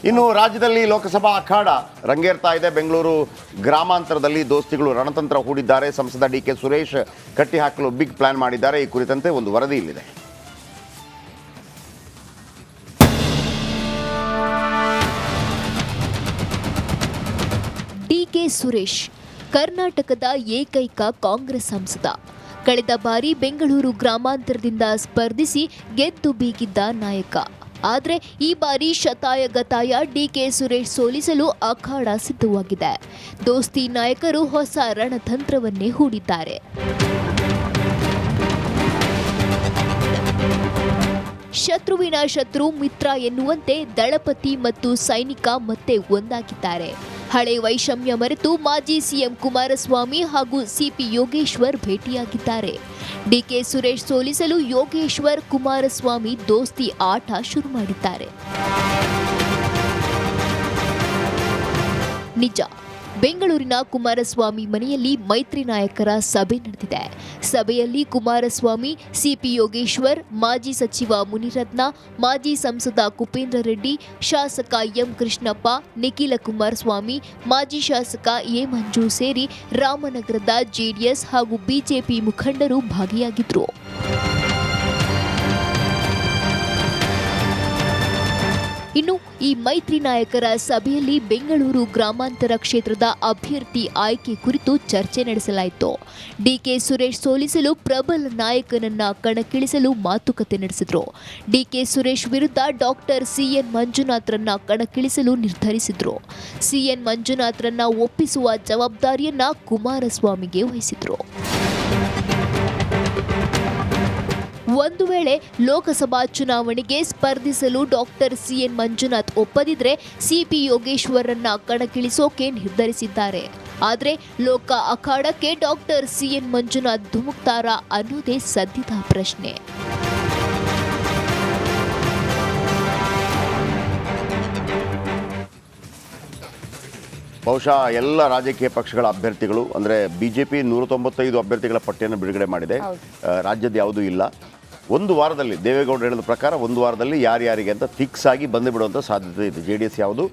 ಇನ್ನು ರಾಜ್ಯದಲ್ಲಿ ಲೋಕಸಭಾ ಅಖಾಡ ರಂಗೇರ್ತಾ ಇದೆ. ಬೆಂಗಳೂರು ಗ್ರಾಮಾಂತರದಲ್ಲಿ ದೋಸ್ತಿಗಳು ರಣತಂತ್ರ ಹೂಡಿದ್ದಾರೆ. ಸಂಸದ ಡಿ ಕೆ ಸುರೇಶ್ ಕಟ್ಟಿ ಹಾಕಲು ಬಿಗ್ ಪ್ಲಾನ್ ಮಾಡಿದ್ದಾರೆ. ಈ ಕುರಿತಂತೆ ಒಂದು ವರದಿ ಇಲ್ಲಿದೆ. ಡಿಕೆ ಸುರೇಶ್ ಕರ್ನಾಟಕದ ಏಕೈಕ ಕಾಂಗ್ರೆಸ್ ಸಂಸದ. ಕಳೆದ ಬಾರಿ ಬೆಂಗಳೂರು ಗ್ರಾಮಾಂತರದಿಂದ ಸ್ಪರ್ಧಿಸಿ ಗೆದ್ದು ಬೀಗಿದ್ದ ನಾಯಕ. ಆದರೆ ಈ ಬಾರಿ ಶತಾಯಗತಾಯ ಡಿಕೆ ಸುರೇಶ್ ಸೋಲಿಸಲು ಅಖಾಡ ಸಿದ್ಧವಾಗಿದೆ. ದೋಸ್ತಿ ನಾಯಕರು ಹೊಸ ರಣತಂತ್ರವನ್ನೇ ಹೂಡಿದ್ದಾರೆ. ಶತ್ರುವಿನ ಶತ್ರು ಮಿತ್ರ ಎನ್ನುವಂತೆ ದಳಪತಿ ಮತ್ತು ಸೈನಿಕ ಮತ್ತೆ ಒಂದಾಗಿದ್ದಾರೆ. ಹಳೆ ವೈಷಮ್ಯ ಮರೆತು ಮಾಜಿ ಸಿಎಂ ಕುಮಾರಸ್ವಾಮಿ ಹಾಗೂ ಸಿಪಿ ಯೋಗೇಶ್ವರ್ ಭೇಟಿಯಾಗಿದ್ದಾರೆ. ಡಿಕೆ ಸುರೇಶ್ ಸೋಲಿಸಲು ಯೋಗೇಶ್ವರ್ ಕುಮಾರಸ್ವಾಮಿ ದೋಸ್ತಿ ಆಟ ಶುರು ಮಾಡಿದ್ದಾರೆ. ನಿಜ, ಬೆಂಗಳೂರಿನ ಕುಮಾರಸ್ವಾಮಿ ಮನೆಯಲ್ಲಿ ಮೈತ್ರಿ ನಾಯಕರ ಸಭೆ ನಡೆದಿದೆ. ಸಭೆಯಲ್ಲಿ ಕುಮಾರಸ್ವಾಮಿ, ಸಿಪಿ ಯೋಗೇಶ್ವರ್, ಮಾಜಿ ಸಚಿವ ಮುನಿರತ್ನ, ಮಾಜಿ ಸಂಸದ ಕುಪೇಂದ್ರ ರೆಡ್ಡಿ, ಶಾಸಕ ಎಂ ಕೃಷ್ಣಪ್ಪ, ನಿಖಿಲ ಕುಮಾರಸ್ವಾಮಿ, ಮಾಜಿ ಶಾಸಕ ಎ ಮಂಜು ಸೇರಿ ರಾಮನಗರದ ಜೆಡಿಎಸ್ ಹಾಗೂ ಬಿಜೆಪಿ ಮುಖಂಡರು ಭಾಗಿಯಾಗಿದ್ದರು. ಇನ್ನು ಈ ಮೈತ್ರಿ ನಾಯಕರ ಸಭೆಯಲ್ಲಿ ಬೆಂಗಳೂರು ಗ್ರಾಮಾಂತರ ಕ್ಷೇತ್ರದ ಅಭ್ಯರ್ಥಿ ಆಯ್ಕೆ ಕುರಿತು ಚರ್ಚೆ ನಡೆಸಲಾಯಿತು. ಡಿಕೆ ಸುರೇಶ್ ಸೋಲಿಸಲು ಪ್ರಬಲ ನಾಯಕನನ್ನ ಕಣಕ್ಕಿಳಿಸಲು ಮಾತುಕತೆ ನಡೆಸಿದ್ರು. ಡಿಕೆ ಸುರೇಶ್ ವಿರುದ್ಧ ಡಾಕ್ಟರ್ ಸಿಎನ್ ಮಂಜುನಾಥ್ರನ್ನ ಕಣಕ್ಕಿಳಿಸಲು ನಿರ್ಧರಿಸಿದ್ರು. ಸಿಎನ್ ಮಂಜುನಾಥ್ರನ್ನ ಒಪ್ಪಿಸುವ ಜವಾಬ್ದಾರಿಯನ್ನ ಕುಮಾರಸ್ವಾಮಿಗೆ ವಹಿಸಿದ್ರು. ಒಂದು ವೇಳೆ ಲೋಕಸಭಾ ಚುನಾವಣೆಗೆ ಸ್ಪರ್ಧಿಸಲು ಡಾಕ್ಟರ್ ಸಿಎನ್ ಮಂಜುನಾಥ್ ಒಪ್ಪದಿದ್ರೆ ಸಿಪಿ ಯೋಗೇಶ್ವರನ್ನ ಕಣಕ್ಕಿಳಿಸೋಕೆ ನಿರ್ಧರಿಸಿದ್ದಾರೆ. ಆದರೆ ಲೋಕ ಅಖಾಡಕ್ಕೆ ಡಾಕ್ಟರ್ ಸಿಎನ್ ಮಂಜುನಾಥ್ ಧುಮುಕ್ತಾರಾ ಅನ್ನೋದೇ ಸದ್ಯದ ಪ್ರಶ್ನೆ. ಬಹುಶಃ ಎಲ್ಲ ರಾಜಕೀಯ ಪಕ್ಷಗಳ ಅಭ್ಯರ್ಥಿಗಳು ಅಂದರೆ ಬಿಜೆಪಿ 195 ಅಭ್ಯರ್ಥಿಗಳ ಪಟ್ಟಿಯನ್ನು ಬಿಡುಗಡೆ ಮಾಡಿದೆ. ರಾಜ್ಯದ ಯಾವುದೂ ಇಲ್ಲ. ಒಂದು ವಾರದಲ್ಲಿ ದೇವೇಗೌಡರು ಹೇಳಿದ ಪ್ರಕಾರ ಒಂದು ವಾರದಲ್ಲಿ ಯಾರ್ಯಾರಿಗೆ ಅಂತ ಫಿಕ್ಸ್ ಆಗಿ ಬಂದು ಬಿಡುವಂಥ ಸಾಧ್ಯತೆ ಇದೆ. JDS ಯಾವುದು,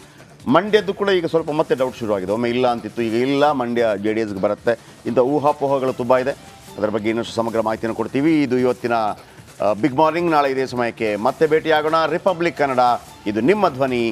ಮಂಡ್ಯದ್ದು ಕೂಡ ಈಗ ಸ್ವಲ್ಪ ಮತ್ತೆ ಡೌಟ್ ಶುರುವಾಗಿದೆ. ಒಮ್ಮೆ ಇಲ್ಲ ಅಂತಿತ್ತು, ಈಗ ಇಲ್ಲ, ಮಂಡ್ಯ JDSಗೆ ಬರುತ್ತೆ. ಇಂಥ ಊಹಾಪೋಹಗಳು ತುಂಬ ಇದೆ. ಅದರ ಬಗ್ಗೆ ಇನ್ನಷ್ಟು ಸಮಗ್ರ ಮಾಹಿತಿಯನ್ನು ಕೊಡ್ತೀವಿ. ಇದು ಇವತ್ತಿನ ಬಿಗ್ ಮಾರ್ನಿಂಗ್. ನಾಳೆ ಇದೇ ಸಮಯಕ್ಕೆ ಮತ್ತೆ ಭೇಟಿಯಾಗೋಣ. ರಿಪಬ್ಲಿಕ್ ಕನ್ನಡ, ಇದು ನಿಮ್ಮ ಧ್ವನಿ.